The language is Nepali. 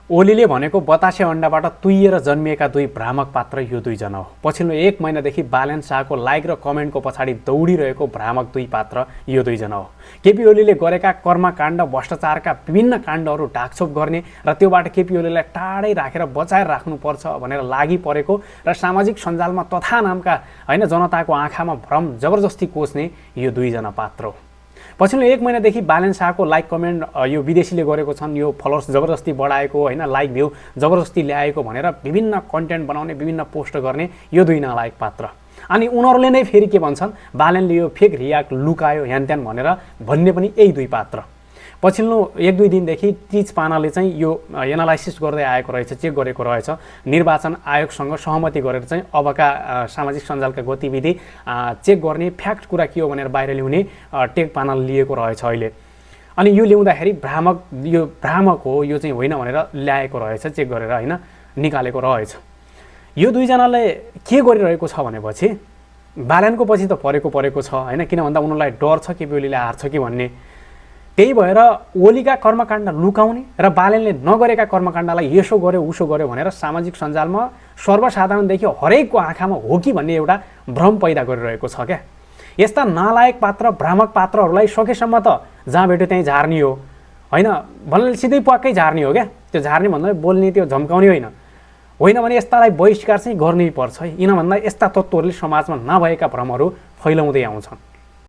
ओलीले भनेको बतासे अण्डाबाट तुइएर जन्मिएका दुई भ्रामक पात्र यो दुईजना हो। पछिल्लो 1 महिनादेखि बालेन शाहको लाइक र कमेन्टको पछाडि दौडिरहेको भ्रामक दुई पात्र यो दुईजना हो। केपी ओलीले गरेका कर्मकाण्ड भ्रष्टाचारका विभिन्न काण्डहरू ढाकछोप गर्ने र त्योबाट केपी ओलीलाई टाढै राखेर बचाएर राख्नुपर्छ भनेर लागि परेको र सामाजिक सञ्जालमा तथा नामका जनताको आँखामा भ्रम जबरजस्ती कोच्ने यो दुईजना पात्र हो। पछिल्लो 1 महिनादेखि बालेन शाहको लाइक कमेन्ट यो विदेशीले गरेको छन्, यो फलोवर्स जबरजस्ती बढाएको लाइक भ्यू जबरजस्ती ल्याएको भनेर विभिन्न कन्टेन्ट बनाउने, विभिन्न पोस्ट गर्ने यो दुई नालायक पात्र। अनि उनीहरूले नै फेरि के भन्छन्, बालेनले यो फेक रियाक्ट लुकायो ह्यानत्यान भनेर भन्ने पनि यही दुई पात्र। पछिल्लो 1-2 दिनदेखि तीज पानाले चाहिँ यो एनालाइसिस गर्दै आएको रहेछ, चेक गरेको रहेछ। निर्वाचन आयोगसँग सहमति गरेर चाहिँ अबका सामाजिक सञ्जालका गतिविधि चेक गर्ने, फ्याक्ट कुरा के हो भनेर बाहिर ल्याउने टेक पानल लिएको रहेछ अहिले। अनि यो ल्याउँदाखेरि यो भ्रामक हो, यो चाहिँ होइन भनेर ल्याएको रहेछ, चेक गरेर निकालेको रहेछ। यो दुईजनाले के गरिरहेको छ भनेपछि बालेनको पछि त परेको छ किन भन्दा उनीहरूलाई डर छ केपी ओलीले हार्छ कि भन्ने। त्यही भएर ओलीका कर्मकाण्ड लुकाउने र बालेनले नगरेका कर्मकाण्डलाई यसो गर्यो उसो गर्यो भनेर सामाजिक सञ्जालमा सर्वसाधारणदेखि हरेकको आँखामा हो कि भन्ने एउटा भ्रम पैदा गरिरहेको छ क्या। यस्ता नालायक पात्र, भ्रामक पात्रहरूलाई सकेसम्म त जहाँ भेट्यो त्यहीँ झार्ने हो भन्नाले सिधै पक्कै झार्ने हो क्या। त्यो झार्ने भन्दा बोल्ने, त्यो झम्काउने होइन भने यस्तालाई बहिष्कार चाहिँ गर्नै पर्छ। किन भन्दा यस्ता तत्त्वहरूले समाजमा नभएका भ्रमहरू फैलाउँदै आउँछन्।